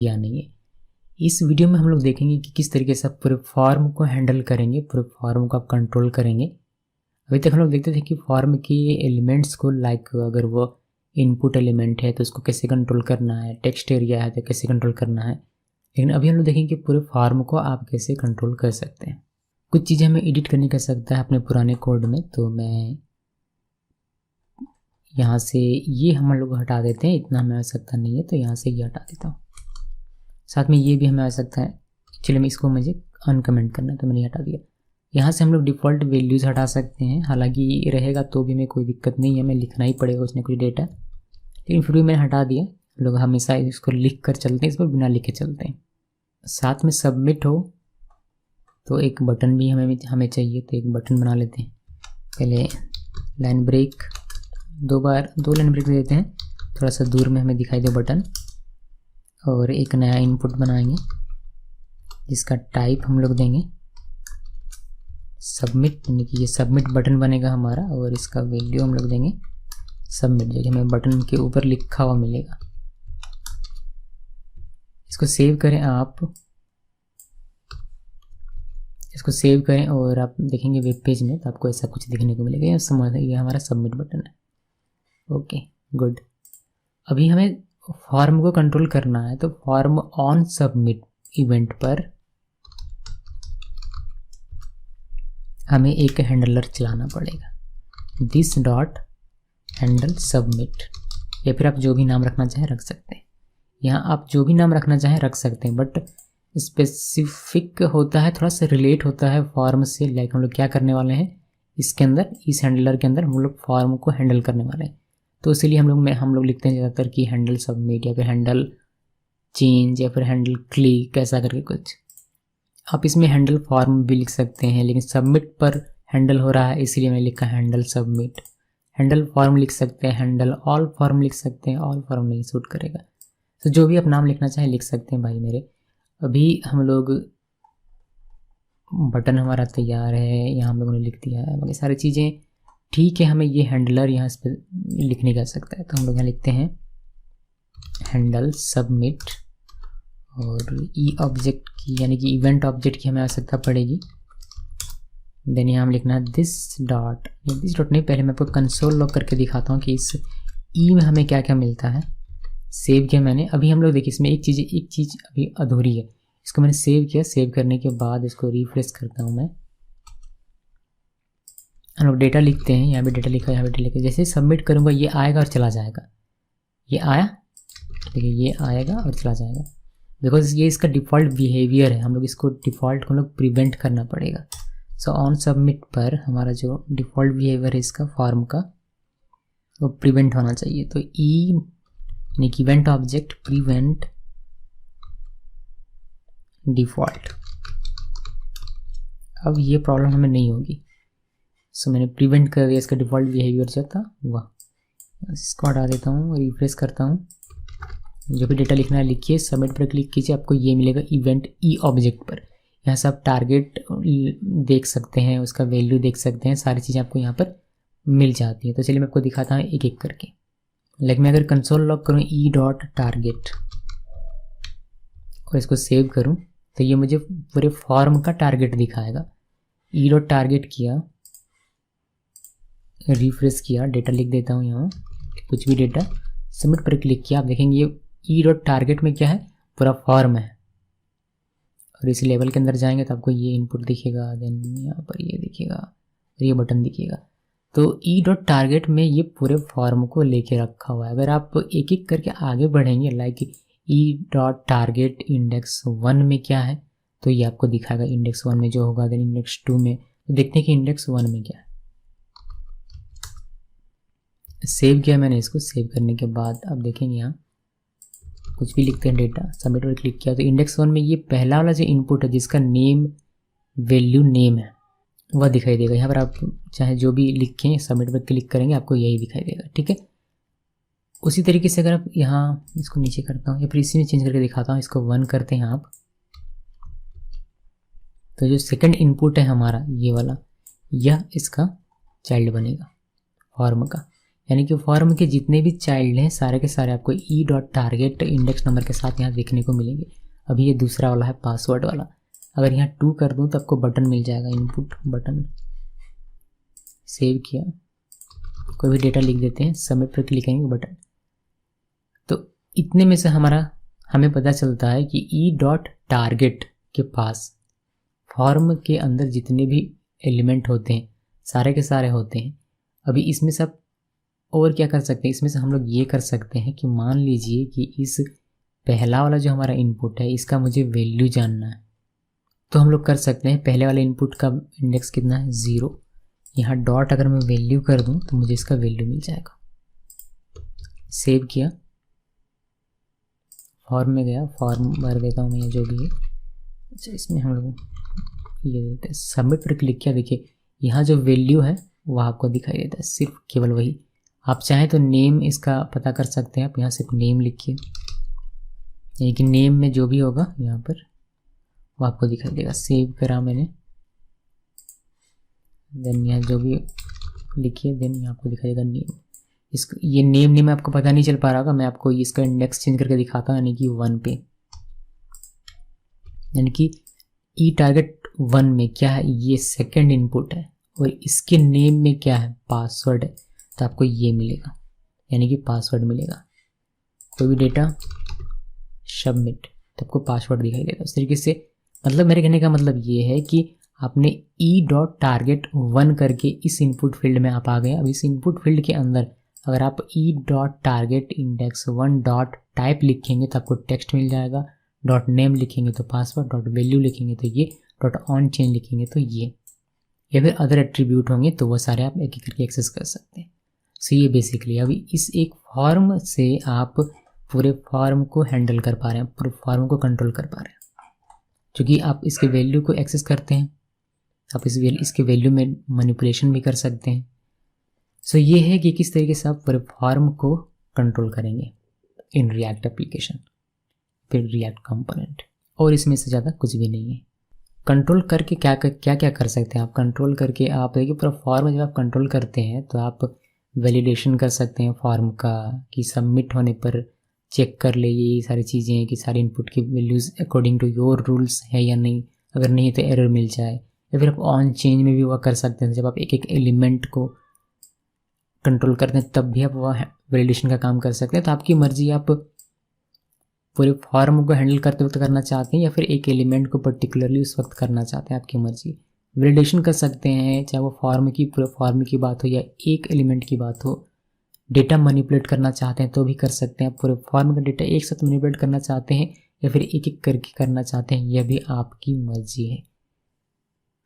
या नहीं है। इस वीडियो में हम लोग देखेंगे कि किस तरीके से आप पूरे फॉर्म को हैंडल करेंगे, पूरे फॉर्म को आप कंट्रोल करेंगे। अभी तक हम लोग देखते थे कि फॉर्म के एलिमेंट्स को अगर वो इनपुट एलिमेंट है तो उसको कैसे कंट्रोल करना है, टेक्स्ट एरिया है तो कैसे कंट्रोल करना है। लेकिन अभी हम लोग देखेंगे कि पूरे फॉर्म को आप कैसे कंट्रोल कर सकते हैं। कुछ चीज़ें हमें एडिट करनी कर सकता है अपने पुराने कोड में, तो मैं यहाँ से ये हम लोग हटा देते हैं, इतना हमें आवश्यकता नहीं है तो यहाँ से ये हटा देता हूँ। साथ में ये भी हमें आवश्यकता है, चलिए मैं इसको मुझे अनकमेंट करना है तो मैंने हटा दिया। यहाँ से हम लोग डिफ़ॉल्ट वैल्यूज़ हटा सकते हैं, हालांकि ये रहेगा तो भी हमें कोई दिक्कत नहीं है, हमें लिखना ही पड़ेगा उसने कुछ डेटा, लेकिन फिर भी मैंने हटा दिया। लोग हमेशा इसको लिख कर चलते हैं, इस पर बिना लिखे चलते हैं। साथ में सबमिट हो तो एक बटन भी हमें चाहिए, तो एक बटन बना लेते हैं। पहले लाइन ब्रेक, दो लाइन ब्रेक दे देते हैं, थोड़ा सा दूर में हमें दिखाई दे बटन, और एक नया इनपुट बनाएंगे जिसका टाइप हम लोग देंगे सबमिट, यानी कि ये सबमिट बटन बनेगा हमारा, और इसका वैल्यू हम लोग देंगे सबमिट, जो हमें बटन के ऊपर लिखा हुआ मिलेगा। इसको सेव करें, इसको सेव करें और आप देखेंगे वेब पेज में तो आपको ऐसा कुछ दिखने को मिलेगा। ये हमारा सबमिट बटन है। Okay good. अभी हमें फॉर्म को कंट्रोल करना है, तो फॉर्म ऑन सबमिट इवेंट पर हमें एक हैंडलर चलाना पड़ेगा, दिस डॉट हैंडल सबमिट, या फिर आप जो भी नाम रखना चाहें रख सकते हैं। यहाँ आप जो भी नाम रखना चाहें रख सकते हैं, बट स्पेसिफिक होता है, थोड़ा सा रिलेट होता है फॉर्म से। लाइक हम लोग क्या करने वाले हैं इसके अंदर, इस हैंडलर के अंदर हम लोग फॉर्म को हैंडल करने वाले हैं, तो इसीलिए हम लोग लिखते हैं ज़्यादातर कि हैंडल सबमिट या फिर हैंडल चेंज या फिर हैंडल क्लिक, ऐसा करके कुछ। आप इसमें हैंडल फॉर्म भी लिख सकते हैं, लेकिन सबमिट पर हैंडल हो रहा है इसलिए मैं लिखा हैंडल सबमिट। हैंडल फॉर्म लिख सकते हैं, हैंडल ऑल फॉर्म लिख सकते हैं, ऑल फॉर्म नहीं सूट करेगा, तो जो भी आप नाम लिखना चाहें लिख सकते हैं भाई मेरे। अभी हम लोग बटन हमारा तैयार है, यहाँ हम लोगों ने लिख दिया है, बाकी सारी चीज़ें ठीक है। हमें ये हैंडलर यहाँ इस पर लिखने का सकता है, तो हम लोग यहाँ लिखते हैं हैंडल सबमिट, और ई ऑब्जेक्ट की यानी कि इवेंट ऑब्जेक्ट की हमें आवश्यकता पड़ेगी। देन यहाँ हम लिखना है दिस डॉट नहीं, पहले मैं आपको कंसोल लॉग करके दिखाता हूँ कि इस ई में हमें क्या क्या मिलता है। सेव किया मैंने। अभी हम लोग देखिए इसमें एक चीज़ अभी अधूरी है, इसको मैंने सेव किया। सेव करने के बाद इसको रिफ्रेश करता हूँ मैं। हम लोग डेटा लिखते हैं, यहाँ पे डेटा लिखा है, यहाँ पे डेटा लिखा है। जैसे सबमिट करूँगा ये आएगा और चला जाएगा, ये आया, देखिए ये आएगा और चला जाएगा, बिकॉज ये इसका डिफ़ॉल्ट बिहेवियर है। हम लोग इसको डिफ़ॉल्ट को हम लोग प्रिवेंट करना पड़ेगा। सो ऑन सबमिट पर हमारा जो डिफ़ॉल्ट बिहेवियर है इसका फॉर्म का, वो प्रिवेंट होना चाहिए। तो ई यानी कि इवेंट ऑब्जेक्ट प्रिवेंट डिफ़ॉल्ट। अब ये प्रॉब्लम हमें नहीं होगी, सो मैंने प्रिवेंट कर दिया इसका डिफ़ॉल्ट बिहेवियर जो था वह। इसको हटा देता हूँ, रिफ्रेश करता हूँ। जो भी डेटा लिखना है लिखिए, सबमिट पर क्लिक कीजिए, आपको ये मिलेगा इवेंट ई ऑब्जेक्ट पर। यहाँ से आप टारगेट देख सकते हैं, उसका वैल्यू देख सकते हैं, सारी चीज़ें आपको यहाँ पर मिल जाती है। तो चलिए मैं आपको दिखाता हूँ एक एक करके। लाइक मैं अगर कंसोल लॉग करूँ ई डॉट टारगेट और इसको सेव करूँ तो ये मुझे पूरे फॉर्म का टारगेट दिखाएगा। ई डॉट टारगेट किया, रिफ्रेश किया, डेटा लिख देता हूँ यहाँ, कुछ भी डेटा, सबमिट पर क्लिक किया। आप देखेंगे ये ई डॉट टारगेट में क्या है, पूरा फॉर्म है। और इस लेवल के अंदर जाएंगे तो आपको ये इनपुट दिखेगा, देन यहाँ पर ये दिखेगा और ये बटन दिखेगा। तो ई डॉट टारगेट में ये पूरे फॉर्म को लेके रखा हुआ है। अगर आप एक एक करके आगे बढ़ेंगे, like E dot target index 1 में क्या है, तो ये आपको दिखाएगा इंडेक्स 1 में जो होगा, देन इंडेक्स 2 में। तो देखते हैं कि इंडेक्स 1 में क्या है। सेव किया मैंने इसको। सेव करने के बाद अब देखेंगे यहाँ कुछ भी लिखते हैं डेटा, सबमिट पर क्लिक किया तो इंडेक्स 1 में ये पहला वाला जो इनपुट है जिसका नेम वैल्यू नेम है वह दिखाई देगा। यहाँ पर आप चाहे जो भी लिखें, सबमिट पर क्लिक करेंगे आपको यही दिखाई देगा, ठीक है। उसी तरीके से अगर आप यहाँ इसको नीचे करता हूँ या फिर इसी में चेंज करके दिखाता हूँ, इसको 1 करते हैं आप, तो जो सेकंड इनपुट है हमारा ये वाला, यह इसका चाइल्ड बनेगा फॉर्म का। यानी कि फॉर्म के जितने भी चाइल्ड हैं सारे के सारे आपको E dot target index number के साथ यहाँ देखने को मिलेंगे। अभी ये दूसरा वाला है पासवर्ड वाला। अगर यहाँ 2 कर दूँ तो आपको बटन मिल जाएगा, इनपुट बटन। सेव किया, कोई भी डेटा लिख देते हैं, सबमिट पर क्लिक करेंगे, बटन। तो इतने में से हमें पता चलता है कि ई डॉट टारगेट के पास फॉर्म के अंदर जितने भी एलिमेंट होते हैं सारे के सारे होते हैं। अभी इसमें सब और क्या कर सकते हैं, इसमें से हम लोग ये कर सकते हैं कि मान लीजिए कि इस पहला वाला जो हमारा इनपुट है इसका मुझे वैल्यू जानना है, तो हम लोग कर सकते हैं पहले वाले इनपुट का इंडेक्स कितना है 0, यहाँ डॉट अगर मैं वैल्यू कर दूं तो मुझे इसका वैल्यू मिल जाएगा। सेव किया, फॉर्म में गया, फॉर्म भर देता हूँ मैं जो भी है। अच्छा, इसमें हम लोग ये देते हैं, सबमिट पर क्लिक किया। देखिए यहाँ जो वैल्यू है वह आपको दिखाई देता है, सिर्फ केवल वही। आप चाहें तो नेम इसका पता कर सकते हैं, आप यहाँ सिर्फ नेम लिखिए, यानी कि नेम में जो भी होगा यहाँ पर वो आपको दिखाई देगा। सेव करा मैंने, देन यहाँ जो भी लिखिए, देन यहाँ आपको दिखाई देगा नेम। ये नेम आपको पता नहीं चल पा रहा होगा, मैं आपको इसका इंडेक्स चेंज करके दिखाता हूँ, यानी कि 1 पे, यानी कि ई टारगेट 1 में क्या है, ये सेकंड इनपुट है और इसके नेम में क्या है, पासवर्ड है, तो आपको ये मिलेगा, यानी कि पासवर्ड मिलेगा। कोई भी डेटा सबमिट तो आपको पासवर्ड दिखाई देगा। उस तरीके से मतलब मेरे कहने का मतलब ये है कि आपने ई डॉट टारगेट 1 करके इस इनपुट फील्ड में आप आ गए। अब इस इनपुट फील्ड के अंदर अगर आप E dot target index 1 dot type लिखेंगे तो आपको टेक्स्ट मिल जाएगा, डॉट नेम लिखेंगे तो पासवर्ड, डॉट वैल्यू लिखेंगे तो ये, डॉट ऑन चेंज लिखेंगे तो ये, या फिर अदर एट्रीब्यूट होंगे तो वो सारे आप एक एक करके एक्सेस कर सकते हैं। सो ये बेसिकली अभी इस एक फॉर्म से आप पूरे फॉर्म को हैंडल कर पा रहे हैं, पूरे फॉर्म को कंट्रोल कर पा रहे हैं, क्योंकि आप इसके वैल्यू को एक्सेस करते हैं, आप इसके वैल्यू में मैनिपुलेशन भी कर सकते हैं। सो ये है कि किस तरीके से आप पूरे फॉर्म को कंट्रोल करेंगे इन रिएक्ट एप्लीकेशन, फिर रिएक्ट कंपोनेंट, और इसमें से ज़्यादा कुछ भी नहीं है। कंट्रोल करके क्या क्या कर सकते हैं आप, कंट्रोल करके आप देखिए पूरा फॉर्म जब आप कंट्रोल करते हैं तो आप वैलिडेशन कर सकते हैं फॉर्म का, कि सबमिट होने पर चेक कर ले ये सारी चीज़ें हैं कि सारे इनपुट की values according to your rules है या नहीं, अगर नहीं है तो एरर मिल जाए। या फिर आप ऑन चेंज में भी वह कर सकते हैं, जब आप एक एक एलिमेंट को कंट्रोल करते हैं तब भी आप वह वैलिडेशन का काम कर सकते हैं। तो आपकी मर्जी, आप पूरे फॉर्म को हैंडल करते वक्त करना चाहते हैं या फिर एक एलिमेंट को पर्टिकुलरली उस वक्त करना चाहते हैं, आपकी मर्जी। वैलिडेशन कर सकते हैं, चाहे वो पूरे फॉर्म की बात हो या एक एलिमेंट की बात हो। डेटा मैनिपुलेट करना चाहते हैं तो भी कर सकते हैं, पूरे फॉर्म का डेटा एक साथ मैनिपुलेट करना चाहते हैं या फिर एक एक करके करना चाहते हैं, यह भी आपकी मर्जी है।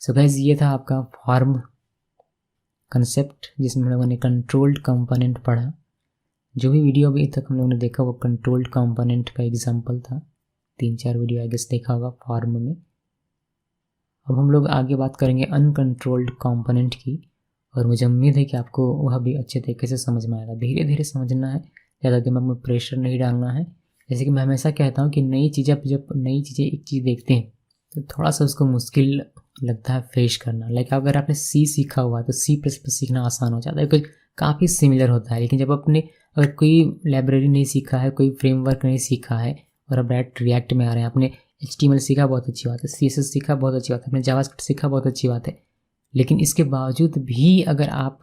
सो गाइस, ये था आपका फॉर्म कंसेप्ट जिसमें हम लोगों ने कंट्रोल्ड कंपोनेंट पढ़ा। जो भी वीडियो अभी तक हम लोगों ने देखा वो कंट्रोल्ड कंपोनेंट का एग्जांपल था। 3-4 वीडियो आई गेस देखा होगा फॉर्म में। अब हम लोग आगे बात करेंगे अनकंट्रोल्ड कंपोनेंट की, और मुझे उम्मीद है कि आपको वह भी अच्छे तरीके से समझ में आएगा। धीरे धीरे समझना है, ज़्यादा दिमाग में प्रेशर नहीं डालना है। जैसे कि मैं हमेशा कहता हूँ कि नई चीज़ें एक चीज़ देखते हैं तो थोड़ा सा उसको मुश्किल लगता है फेस करना। लाइक अगर आपने सी सीखा हुआ है तो C++ सीखना आसान हो जाता है, कुछ काफ़ी सिमिलर होता है। लेकिन जब आपने अगर कोई लाइब्रेरी नहीं सीखा है, कोई फ्रेमवर्क नहीं सीखा है और आप डायरेक्ट रिएक्ट में आ रहे हैं, आपने HTML सीखा बहुत अच्छी बात है, CSS सीखा बहुत अच्छी बात है, आपने जावास्क्रिप्ट सीखा बहुत अच्छी बात है, लेकिन इसके बावजूद भी अगर आप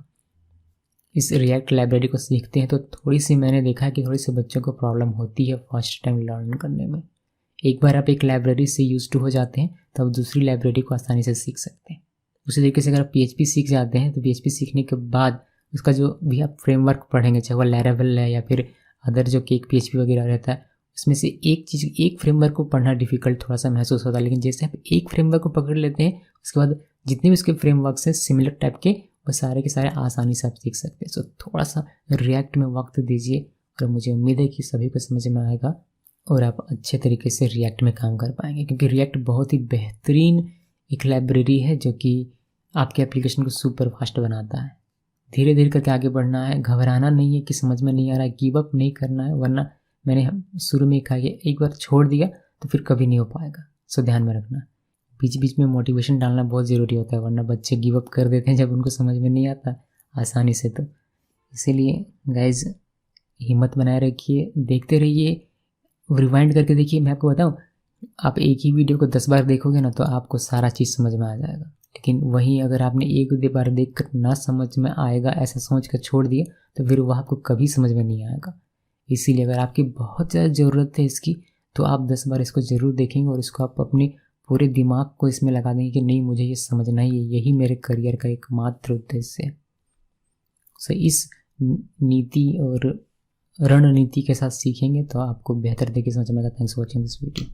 इस रिएक्ट लाइब्रेरी को सीखते हैं तो थोड़ी सी मैंने देखा है कि थोड़ी सी बच्चों को प्रॉब्लम होती है फर्स्ट टाइम लर्न करने में। एक बार आप एक लाइब्रेरी से यूज टू हो जाते हैं तो आप दूसरी लाइब्रेरी को आसानी से सीख सकते हैं। उसी तरीके से अगर आप PHP सीख जाते हैं तो PHP सीखने के बाद उसका जो भी आप फ्रेमवर्क पढ़ेंगे, चाहे वो लैरावेल है या फिर अदर जो केक PHP वगैरह रहता है, उसमें से एक फ्रेमवर्क को पढ़ना डिफिकल्ट थोड़ा सा महसूस होता है। लेकिन जैसे आप एक फ्रेमवर्क को पकड़ लेते हैं उसके बाद जितने भी उसके फ्रेमवर्क्स हैं सिमिलर टाइप के, वो सारे के सारे आसानी से आप सीख सकते हैं। सो थोड़ा सा रिएक्ट में वक्त दीजिए और मुझे उम्मीद है कि सभी को समझ में आएगा और आप अच्छे तरीके से रिएक्ट में काम कर पाएंगे, क्योंकि रिएक्ट बहुत ही बेहतरीन एक लाइब्रेरी है जो कि आपके एप्लीकेशन को सुपर फास्ट बनाता है। धीरे धीरे करके आगे बढ़ना है, घबराना नहीं है कि समझ में नहीं आ रहा है, गिव अप नहीं करना है, वरना मैंने शुरू में कहा कि एक बार छोड़ दिया तो फिर कभी नहीं हो पाएगा। सो ध्यान में रखना, बीच बीच में मोटिवेशन डालना बहुत ज़रूरी होता है, वरना बच्चे गिव अप कर देते हैं जब उनको समझ में नहीं आता आसानी से। तो इसीलिए गाइज हिम्मत बनाए रखिए, देखते रहिए, रिवाइंड करके देखिए। मैं आपको बताऊं, आप एक ही वीडियो को 10 बार देखोगे ना तो आपको सारा चीज़ समझ में आ जाएगा। लेकिन वहीं अगर आपने एक बार देख कर ना समझ में आएगा ऐसा सोच कर छोड़ दिया तो फिर वह आपको कभी समझ में नहीं आएगा। इसीलिए अगर आपकी बहुत ज़्यादा ज़रूरत है इसकी तो आप 10 बार इसको ज़रूर देखेंगे और इसको आप अपने पूरे दिमाग को इसमें लगा देंगे कि नहीं, मुझे ये समझना ही है, यही मेरे करियर का एकमात्र उद्देश्य है। सो इस नीति और रणनीति के साथ सीखेंगे तो आपको बेहतर तरीके से समझ में आएगा। Thanks for watching this video.